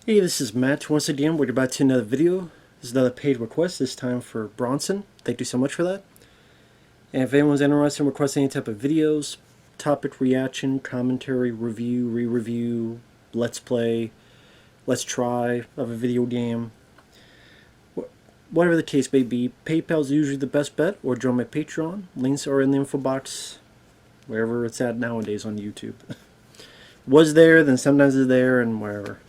Hey, this is Matt. Once again, we're about to another video. This is another paid request, this time for Bronson. Thank you so much for that. And if anyone's interested in requesting any type of videos, topic reaction, commentary, review, re-review, let's play, let's try of a video game, whatever the case may be, PayPal is usually the best bet, or join my Patreon. Links are in the info box, wherever it's at nowadays on YouTube. Was there, then sometimes it's there, and wherever.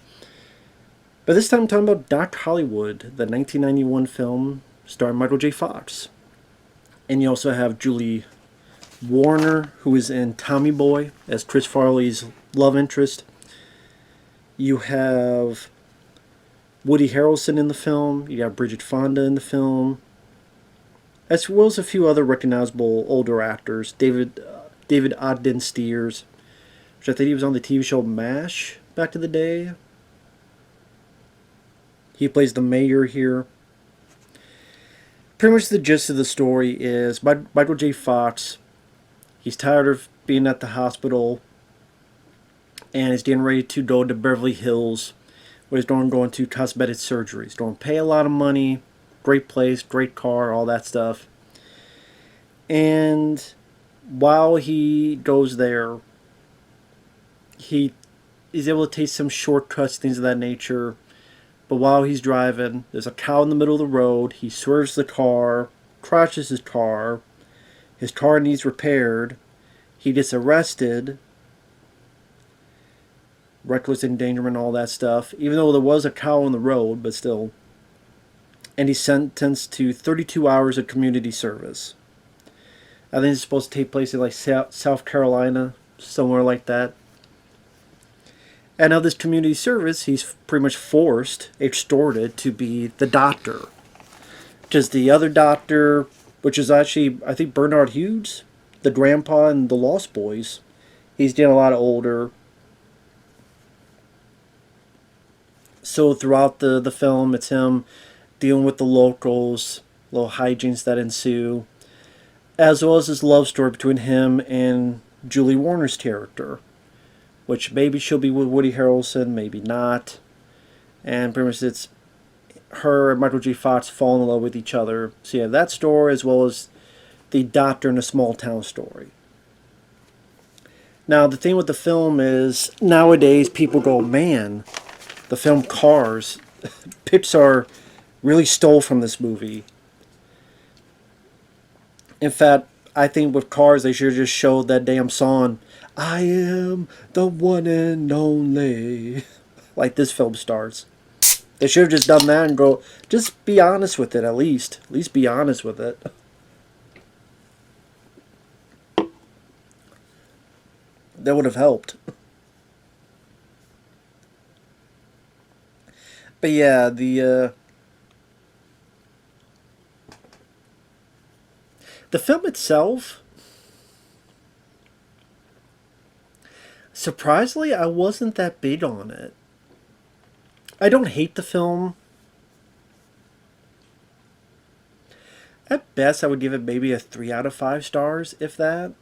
But this time I'm talking about Doc Hollywood, the 1991 film starring Michael J. Fox. And you also have Julie Warner, who is in Tommy Boy as Chris Farley's love interest. You have Woody Harrelson in the film. You got Bridget Fonda in the film. As well as a few other recognizable older actors. David Ogden Stiers, which I think he was on the TV show MASH back in the day. He plays the mayor here. Pretty much the gist of the story is Michael J. Fox, he's tired of being at the hospital and he's getting ready to go to Beverly Hills where he's going to cosmetic surgery. He's going to pay a lot of money, great place, great car, all that stuff. And while he goes there, he is able to take some shortcuts, things of that nature. But while he's driving, there's a cow in the middle of the road. He swerves the car, crashes his car. His car needs repaired. He gets arrested. Reckless endangerment, all that stuff. Even though there was a cow on the road, but still. And he's sentenced to 32 hours of community service. I think it's supposed to take place in like South Carolina, somewhere like that. And of this community service, he's pretty much forced, extorted, to be the doctor. Because the other doctor, which is actually, I think, Barnard Hughes, the grandpa in The Lost Boys, he's getting a lot older. So throughout the film, it's him dealing with the locals, little hijinks that ensue, as well as this love story between him and Julie Warner's character, which maybe she'll be with Woody Harrelson, maybe not. And pretty much it's her and Michael J. Fox fall in love with each other. So you have that story as well as the doctor in a small town story. Now the thing with the film is nowadays people go, man, the film Cars, Pixar really stole from this movie. In fact, I think with Cars they should have just showed that damn song, I am the one and only, like this film starts. They should have just done that and go, just be honest with it at least. At least be honest with it. That would have helped. But yeah, the film itself, surprisingly, I wasn't that big on it. I don't hate the film. At best, I would give it maybe a 3 out of 5 stars, if that.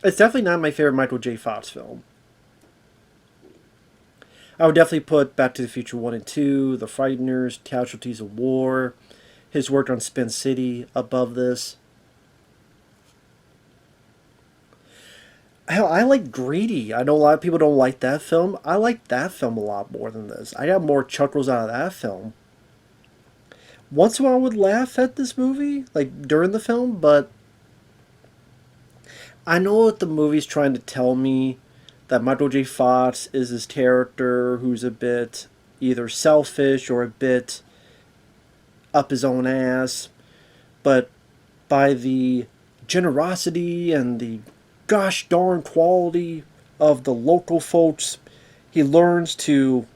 It's definitely not my favorite Michael J. Fox film. I would definitely put Back to the Future 1 and 2, The Frighteners, Casualties of War, his work on Spin City above this. Hell, I like Greedy. I know a lot of people don't like that film. I like that film a lot more than this. I got more chuckles out of that film. Once in a while I would laugh at this movie, like during the film, but I know what the movie's trying to tell me, that Michael J. Fox is this character who's a bit either selfish or a bit up his own ass, but by the generosity and the gosh darn quality of the local folks, he learns to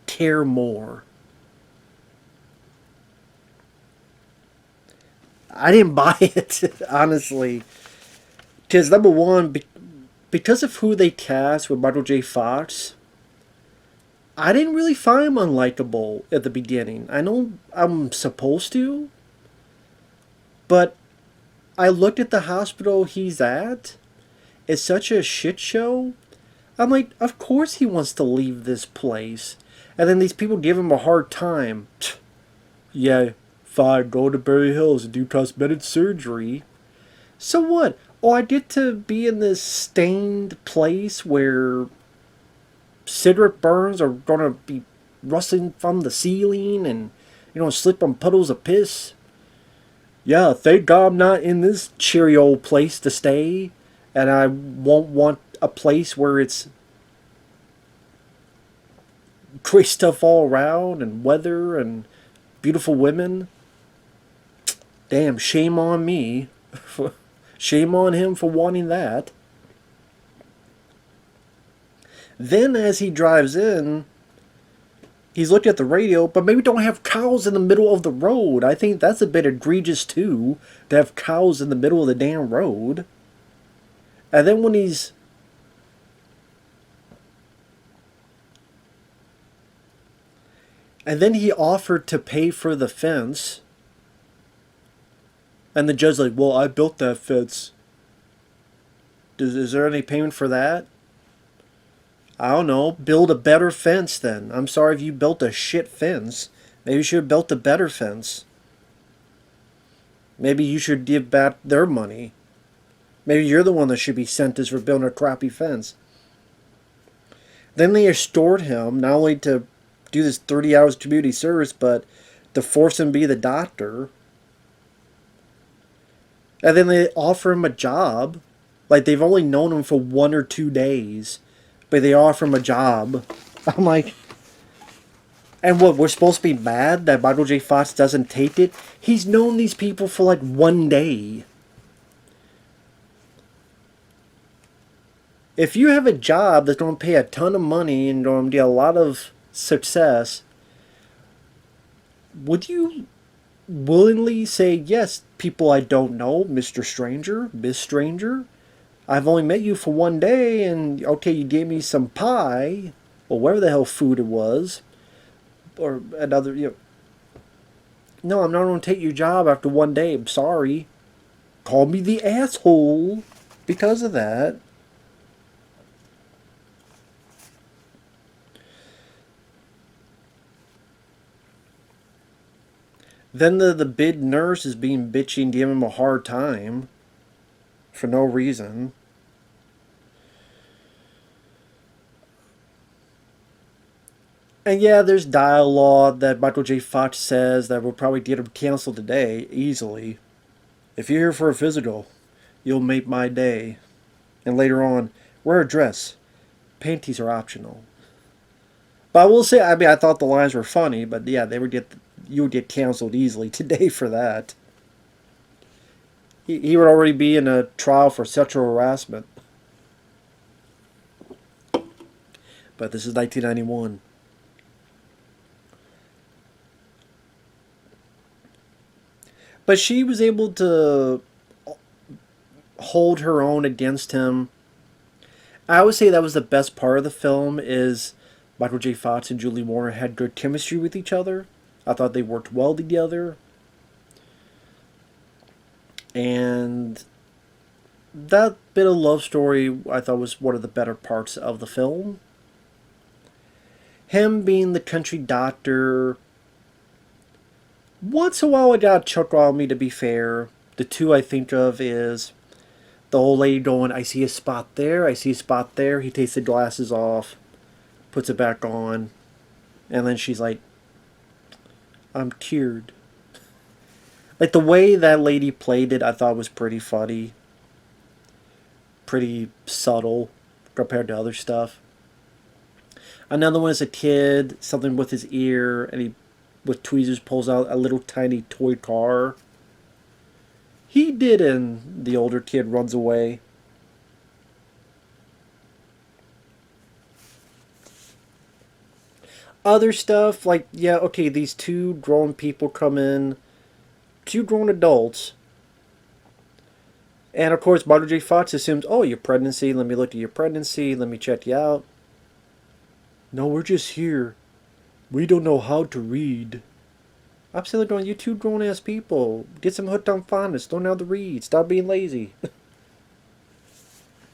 care more. I didn't buy it, honestly. Because, number one, because of who they cast with Michael J. Fox, I didn't really find him unlikable at the beginning. I know I'm supposed to, but I looked at the hospital he's at. It's such a shit show. I'm like, of course he wants to leave this place. And then these people give him a hard time. Yeah, fine, go to Berry Hills and do cosmetic surgery. So what? Oh, I get to be in this stained place where cigarette burns are gonna be rustling from the ceiling and, slip on puddles of piss. Yeah, thank God I'm not in this cheery old place to stay. And I won't want a place where it's great stuff all around and weather and beautiful women. Damn, shame on me. Shame on him for wanting that. Then as he drives in, he's looking at the radio, but maybe don't have cows in the middle of the road. I think that's a bit egregious too, to have cows in the middle of the damn road. And then when he's... And then he offered to pay for the fence. And the judge's like, well, I built that fence. Is there any payment for that? I don't know. Build a better fence then. I'm sorry if you built a shit fence. Maybe you should have built a better fence. Maybe you should give back their money. Maybe you're the one that should be sentenced for building a crappy fence. Then they extort him, not only to do this 30 hours community service, but to force him to be the doctor. And then they offer him a job. Like, they've only known him for 1 or 2 days. But they offer him a job. I'm like... And what, we're supposed to be mad that Michael J. Fox doesn't take it? He's known these people for like 1 day. If you have a job that's going to pay a ton of money and going to get a lot of success, would you willingly say, yes, people I don't know, Mr. Stranger, Miss Stranger, I've only met you for 1 day, and okay, you gave me some pie, or whatever the hell food it was, or another, no, I'm not going to take your job after 1 day, I'm sorry. Call me the asshole because of that. Then the big nurse is being bitchy and giving him a hard time for no reason. And yeah, there's dialogue that Michael J. Fox says that will probably get him canceled today, easily. If you're here for a physical, you'll make my day. And later on, wear a dress. Panties are optional. But I will say, I thought the lines were funny, but yeah, you would get canceled easily today for that. He would already be in a trial for sexual harassment. But this is 1991. But she was able to hold her own against him. I would say that was the best part of the film, is Michael J. Fox and Julie Warner had good chemistry with each other. I thought they worked well together. And that bit of love story I thought was one of the better parts of the film. Him being the country doctor. Once in a while I got a chuckle on me, to be fair. The two I think of is the old lady going, I see a spot there, I see a spot there. He takes the glasses off, puts it back on, and then she's like, I'm cured. Like, the way that lady played it, I thought was pretty funny. Pretty subtle compared to other stuff. Another one is a kid, something with his ear, and he, with tweezers, pulls out a little tiny toy car. He did, and the older kid runs away. Other stuff, like, yeah, okay, these two grown people come in, two grown adults, and of course Michael J. Fox assumes, oh, your pregnancy, let me look at your pregnancy, let me check you out. No, we're just here. We don't know how to read. I'm still going, you two grown-ass people, get some hooked on phonics, don't know how to read, stop being lazy.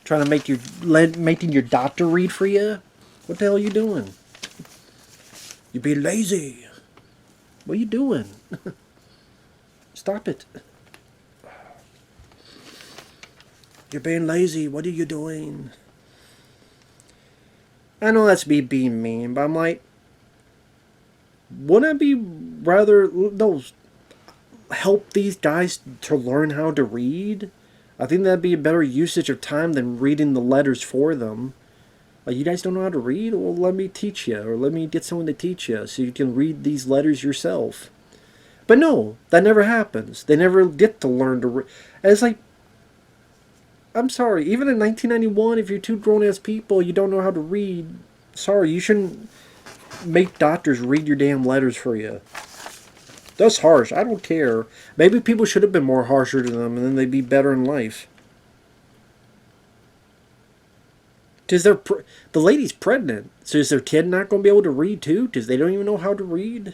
Trying to making your doctor read for you? What the hell are you doing? You're being lazy. What are you doing? Stop it. You're being lazy. What are you doing? I know that's me being mean, but I'm like, wouldn't it be rather help these guys to learn how to read? I think that'd be a better usage of time than reading the letters for them. Like, you guys don't know how to read? Well, let me teach you, or let me get someone to teach you so you can read these letters yourself. But no, that never happens. They never get to learn to read. It's like, I'm sorry, even in 1991, if you're two grown-ass people, you don't know how to read, sorry, you shouldn't make doctors read your damn letters for you. That's harsh. I don't care. Maybe people should have been more harsher to them, and then they'd be better in life. Because the lady's pregnant, so is their kid not going to be able to read too? Because they don't even know how to read?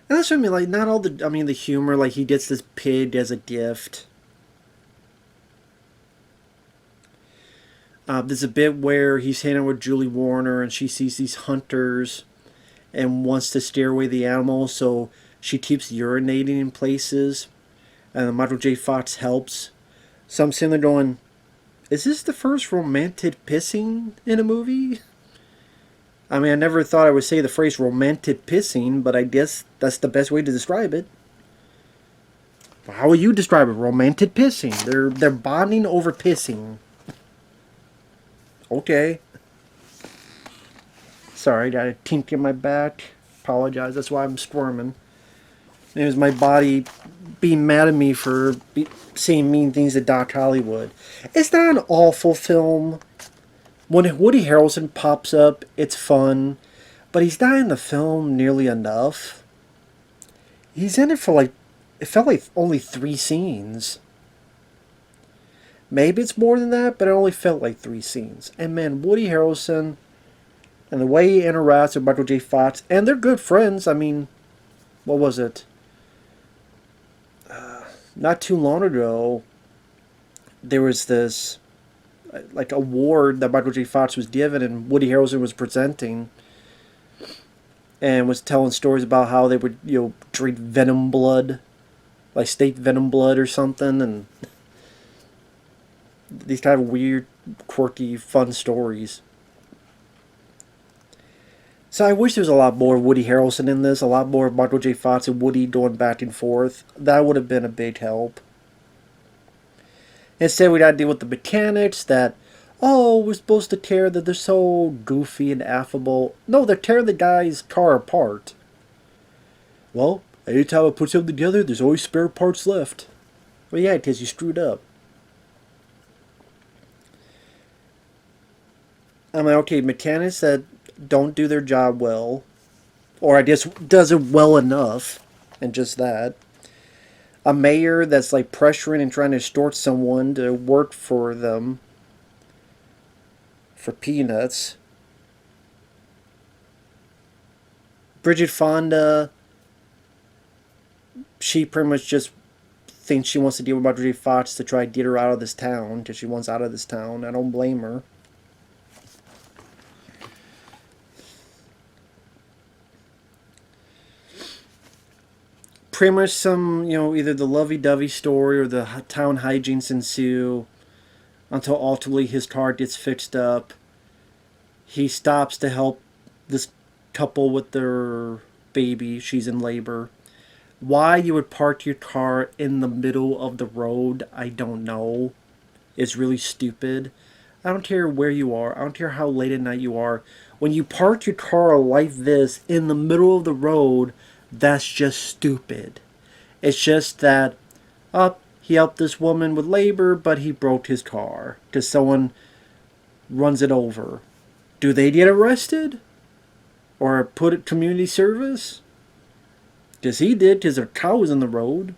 And that's what I mean, like, not all the humor, like, he gets this pig as a gift. There's a bit where he's hanging out with Julie Warner and she sees these hunters and wants to scare away the animals, so she keeps urinating in places, and Michael J. Fox helps. So I'm sitting there going, is this the first romantic pissing in a movie? I mean, I never thought I would say the phrase romantic pissing, but I guess that's the best way to describe it. How would you describe it? Romantic pissing. They're bonding over pissing. Okay. Sorry, got a tink in my back. Apologize, that's why I'm squirming. It was my body being mad at me for saying mean things to Doc Hollywood. It's not an awful film. When Woody Harrelson pops up, it's fun. But he's not in the film nearly enough. He's in it for it felt like only 3 scenes. Maybe it's more than that, but it only felt like 3 scenes. And man, Woody Harrelson and the way he interacts with Michael J. Fox, and they're good friends. I mean, what was it? Not too long ago, there was this award that Michael J. Fox was given, and Woody Harrelson was presenting, and was telling stories about how they would drink venom blood, like state venom blood or something, and these kind of weird, quirky, fun stories. So I wish there was a lot more Woody Harrelson in this, a lot more Michael J. Fox and Woody going back and forth. That would have been a big help. Instead, we got to deal with the mechanics that, we're supposed to tear, that they're so goofy and affable. No, they're tearing the guy's car apart. Well, anytime I put something together, there's always spare parts left. Well, yeah, because you screwed up. I'm like, okay, mechanics that don't do their job well, or I guess does it well enough, and just that. A mayor that's like pressuring and trying to extort someone to work for them for peanuts. Bridget Fonda, she pretty much just thinks she wants to deal with Michael J. Fox to try to get her out of this town, because she wants out of this town. I don't blame her. Pretty much some, either the lovey-dovey story or the town hijinks ensue until ultimately his car gets fixed up. He stops to help this couple with their baby. She's in labor. Why you would park your car in the middle of the road, I don't know. It's really stupid. I don't care where you are. I don't care how late at night you are. When you park your car like this in the middle of the road, that's just stupid. It's just that, he helped this woman with labor, but he broke his car because someone runs it over. Do they get arrested? Or put it community service? Because he did, because their cow was in the road.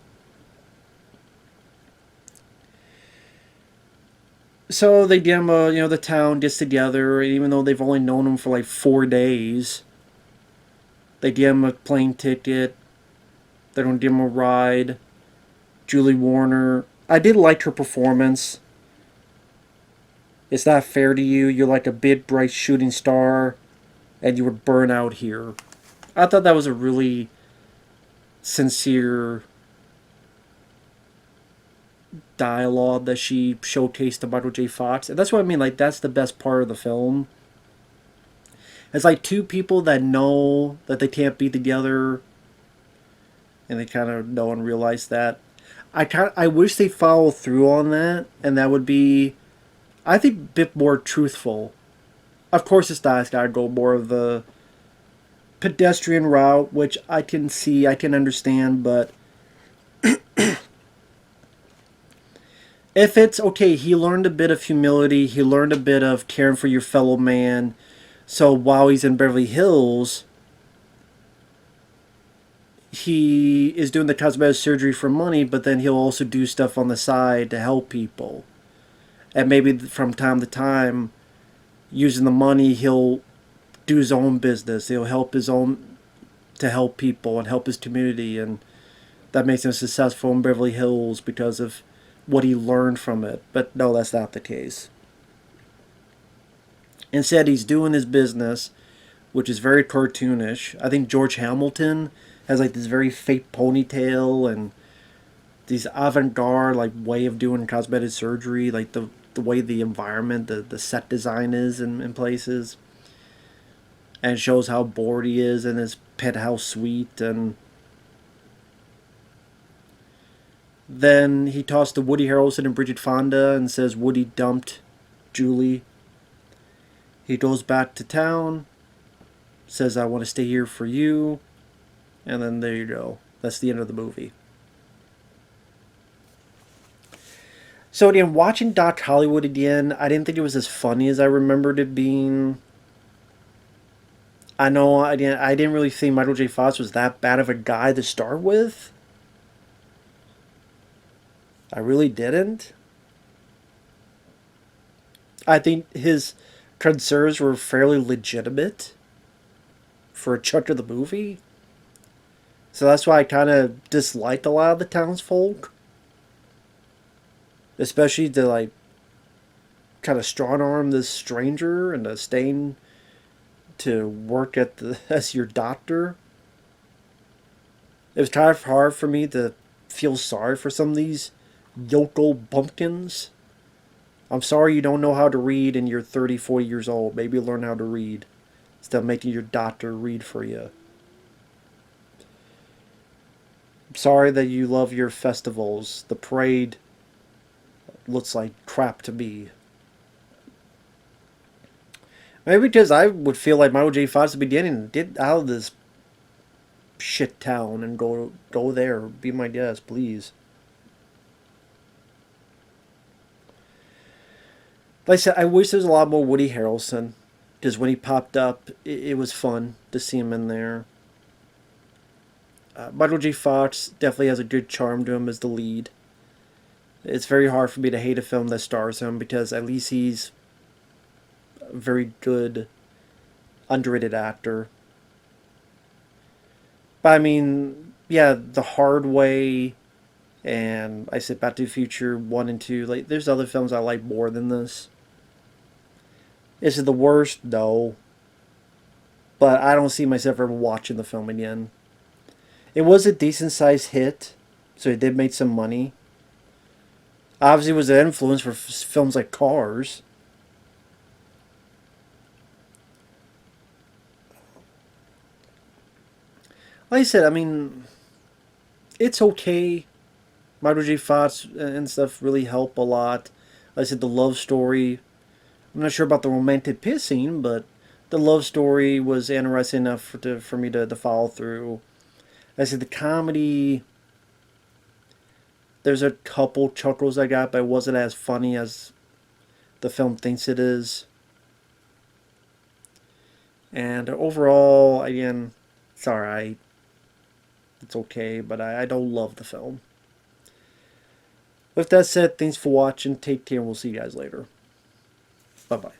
So they give him the town gets together, even though they've only known him for like 4 days. They give him a plane ticket. They don't give him a ride. Julie Warner. I did like her performance. It's not fair to you. You're like a big, bright shooting star, and you would burn out here. I thought that was a really sincere dialogue that she showcased to Michael J. Fox. And that's what I mean. Like, that's the best part of the film. It's like two people that know that they can't be together, and they kind of know and realize that. I wish they followed through on that, and that would be, I think, a bit more truthful. Of course, it's not. It's got to go more of the pedestrian route, which I can see, I can understand, but if it's okay, he learned a bit of humility, he learned a bit of caring for your fellow man, so while he's in Beverly Hills, he is doing the cosmetic surgery for money, but then he'll also do stuff on the side to help people. And maybe from time to time, using the money, he'll do his own business. He'll help his own, to help people and help his community. And that makes him successful in Beverly Hills because of what he learned from it. But no, that's not the case. Instead, he's doing his business, which is very cartoonish. I think George Hamilton has like this very fake ponytail and these avant-garde like way of doing cosmetic surgery, like the way the environment, the set design is in places. And it shows how bored he is in his penthouse suite. And then he talks to Woody Harrelson and Bridget Fonda and says Woody dumped Julie. He goes back to town, says, I want to stay here for you. And then there you go. That's the end of the movie. So again, watching Doc Hollywood again, I didn't think it was as funny as I remembered it being. I know I didn't really think Michael J. Fox was that bad of a guy to start with. I really didn't. I think his concerns were fairly legitimate for a chunk of the movie. So that's why I kind of disliked a lot of the townsfolk. Especially to like kind of strong arm this stranger and staying to work as your doctor. It was kind of hard for me to feel sorry for some of these yokel bumpkins. I'm sorry you don't know how to read and you're 30, 40 years old. Maybe learn how to read instead of making your doctor read for you. I'm sorry that you love your festivals. The parade looks like crap to me. Maybe because I would feel like Michael J. Fox at the beginning, get out of this shit town and go there. Be my guest, please. Like I said, I wish there was a lot more Woody Harrelson. Because when he popped up, it was fun to see him in there. Michael J. Fox definitely has a good charm to him as the lead. It's very hard for me to hate a film that stars him because at least he's a very good, underrated actor. But I mean, yeah, The Hard Way and I said Back to the Future 1 and 2. Like, there's other films I like more than this. Is it the worst? No. But I don't see myself ever watching the film again. It was a decent sized hit, so it did make some money. Obviously, it was an influence for films like Cars. Like I said, I mean, it's okay. Michael J. Fox and stuff really help a lot. Like I said, the love story. I'm not sure about the romantic piss scene, but the love story was interesting enough for me to follow through. Like I said, the comedy, there's a couple chuckles I got, but it wasn't as funny as the film thinks it is. And overall, again, it's alright. It's okay, but I don't love the film. With that said, thanks for watching. Take care, and we'll see you guys later. Bye-bye.